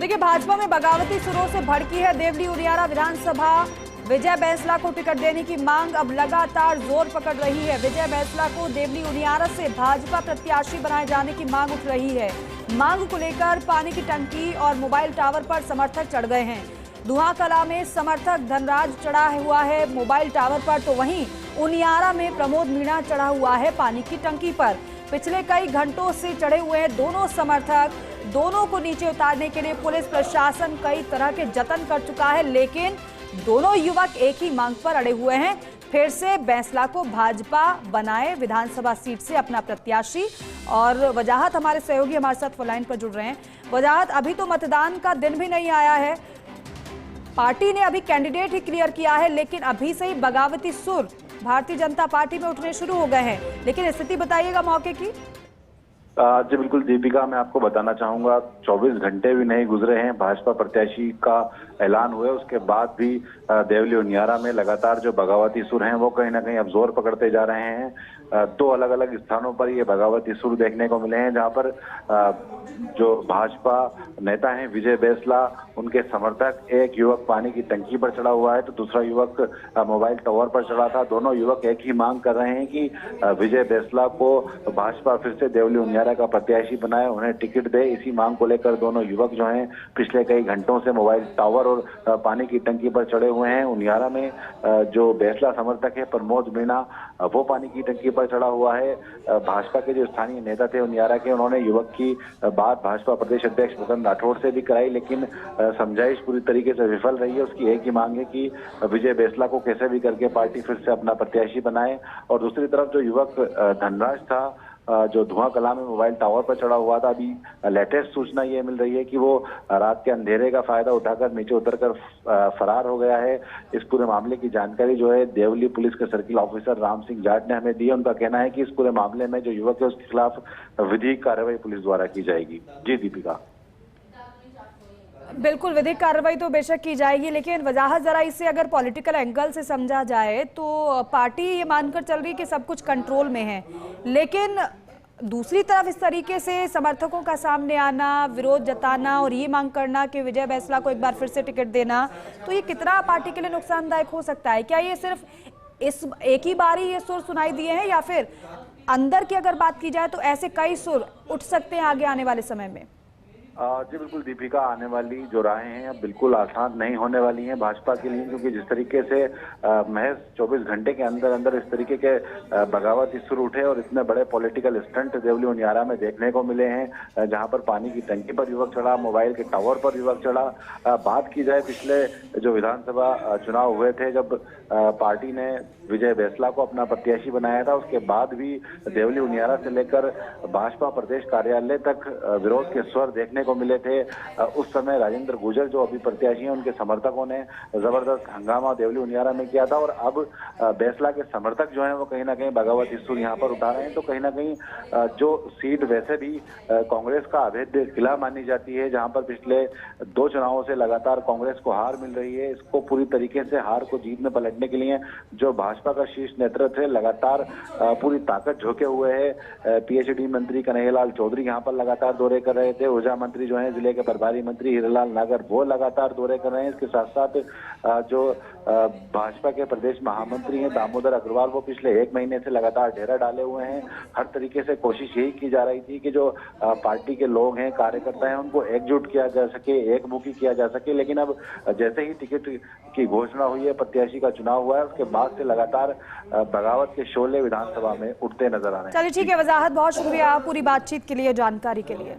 देखिए, भाजपा में बगावती सुरों से भड़की है देवली उनियारा विधानसभा। विजय बैंसला को टिकट देने की मांग अब लगातार जोर पकड़ रही है। विजय बैंसला को देवली उनियारा से भाजपा प्रत्याशी बनाए जाने की मांग उठ रही है। मांग को लेकर पानी की टंकी और मोबाइल टावर पर समर्थक चढ़ गए हैं। दुहा कला में समर्थक धनराज चढ़ा हुआ है मोबाइल टावर पर, तो वहीं उनियारा में प्रमोद मीणा चढ़ा हुआ है पानी की टंकी पर। पिछले कई घंटों से चढ़े हुए हैं दोनों समर्थक। दोनों को नीचे उतारने के लिए पुलिस प्रशासन कई तरह के जतन कर चुका है, लेकिन दोनों युवक एक ही मांग पर अड़े हुए हैं, फिर से बैंसला को भाजपा बनाए विधानसभा सीट से अपना प्रत्याशी। और वजाहत हमारे सहयोगी हमारे साथ फोन लाइन पर जुड़ रहे हैं। वजाहत, अभी तो मतदान का दिन भी नहीं आया है, पार्टी ने अभी कैंडिडेट ही क्लियर किया है, लेकिन अभी से ही बगावती सुर भारतीय जनता पार्टी में उठने शुरू हो गए हैं, लेकिन स्थिति बताइएगा मौके की। जी बिल्कुल दीपिका, मैं आपको बताना चाहूंगा 24 घंटे भी नहीं गुजरे हैं भाजपा प्रत्याशी का ऐलान हुए, उसके बाद भी देवली उनियारा में लगातार जो बगावती सुर हैं वो कहीं ना कहीं अब जोर पकड़ते जा रहे हैं। दो अलग अलग स्थानों पर ये बगावती सुर देखने को मिले हैं, जहां पर जो भाजपा नेता हैं विजय बैंसला, उनके समर्थक, एक युवक पानी की टंकी पर चढ़ा हुआ है तो दूसरा युवक मोबाइल टावर पर चढ़ा था। दोनों युवक एक ही मांग कर रहे हैं कि विजय बैंसला को भाजपा फिर से देवली उनियारा का प्रत्याशी बनाए, उन्हें टिकट दे। इसी मांग को लेकर दोनों युवक जो हैं पिछले कई घंटों से मोबाइल टावर और पानी की टंकी पर चढ़े हुए हैं। उनियारा में जो बैंसला समर्थक है प्रमोद मीणा, वो पानी की टंकी पर चढ़ा हुआ है। भाजपा के जो स्थानीय नेता थे उनियारा के, उन्होंने युवक की बात भाजपा प्रदेश अध्यक्ष मदन राठौड़ से भी कराई, लेकिन समझाइश पूरी तरीके से विफल रही है। उसकी एक ही मांग है कि विजय बैंसला को कैसे भी करके पार्टी फिर से अपना प्रत्याशी बनाए। और दूसरी तरफ जो युवक धनराज था, जो धुआं कला में मोबाइल टावर पर चढ़ा हुआ था, अभी लेटेस्ट सूचना ये मिल रही है कि वो रात के अंधेरे का फायदा उठाकर नीचे उतरकर फरार हो गया है। इस पूरे मामले की जानकारी जो है देवली पुलिस के सर्किल ऑफिसर राम सिंह जाट ने हमें दी है। उनका कहना है कि इस पूरे मामले में जो युवक है उसके खिलाफ विधिक कार्रवाई पुलिस द्वारा की जाएगी। जी दीपिका। बिल्कुल, विधिक कार्रवाई तो बेशक की जाएगी, लेकिन वजाहत जरा इसे अगर पॉलिटिकल एंगल से समझा जाए तो पार्टी ये मानकर चल रही है कि सब कुछ कंट्रोल में है, लेकिन दूसरी तरफ इस तरीके से समर्थकों का सामने आना, विरोध जताना और ये मांग करना कि विजय बैंसला को एक बार फिर से टिकट देना, तो ये कितना पार्टी के लिए नुकसानदायक हो सकता है? क्या ये सिर्फ इस एक ही बार ही ये सुर सुनाई दिए हैं, या फिर अंदर की अगर बात की जाए तो ऐसे कई सुर उठ सकते हैं आगे आने वाले समय में? जी बिल्कुल दीपिका, आने वाली जो राहें हैं अब बिल्कुल आसान नहीं होने वाली हैं भाजपा के लिए, क्योंकि जिस तरीके से महज 24 घंटे के अंदर अंदर इस तरीके के बगावती सुर उठे और इतने बड़े पॉलिटिकल स्टंट देवली उनियारा में देखने को मिले हैं, जहां पर पानी की टंकी पर युवक चढ़ा, मोबाइल के टावर पर युवक चढ़ा। बात की जाए पिछले जो विधानसभा चुनाव हुए थे, जब पार्टी ने विजय बैंसला को अपना प्रत्याशी बनाया था, उसके बाद भी देवली उनियारा से लेकर भाजपा प्रदेश कार्यालय तक विरोध के स्वर देखने को मिले थे। उस समय राजेंद्र गुर्जर जो अभी प्रत्याशी हैं, उनके समर्थकों ने जबरदस्त हंगामा देवली उनियारा में किया था। और अब बैंसला के समर्थक जो हैं वो कहीं ना कहीं बगावती सुर यहाँ पर उठा रहे हैं। तो कहीं ना कहीं जो सीट वैसे भी कांग्रेस का अभेद्य किला मानी जाती है, जहां पर पिछले 2 चुनावों से लगातार कांग्रेस को हार मिल रही है, इसको पूरी तरीके से हार को जीत में पलटने के लिए जो भाजपा का शीर्ष नेतृत्व है लगातार पूरी ताकत झोंके हुए है। पीएचडी मंत्री कन्हैयालाल चौधरी यहाँ पर लगातार दौरे कर रहे थे। ऊर्जा मंत्री जो है, जिले के प्रभारी मंत्री हीरालाल नागर, वो लगातार दौरे कर रहे हैं। इसके साथ साथ जो भाजपा के प्रदेश महामंत्री हैं दामोदर अग्रवाल, वो पिछले 1 महीने से लगातार डेरा डाले हुए हैं। हर तरीके से कोशिश यही की जा रही थी कि जो पार्टी के लोग हैं, कार्यकर्ता हैं, उनको एकजुट किया जा सके, एकमुखी किया जा सके। लेकिन अब जैसे ही टिकट की घोषणा हुई है, प्रत्याशी का चुनाव हुआ है, उसके बाद से लगातार बगावत के शोले विधानसभा में उठते नजर आ रहे हैं। चलिए ठीक है वजाहत, बहुत शुक्रिया पूरी बातचीत के लिए, जानकारी के लिए।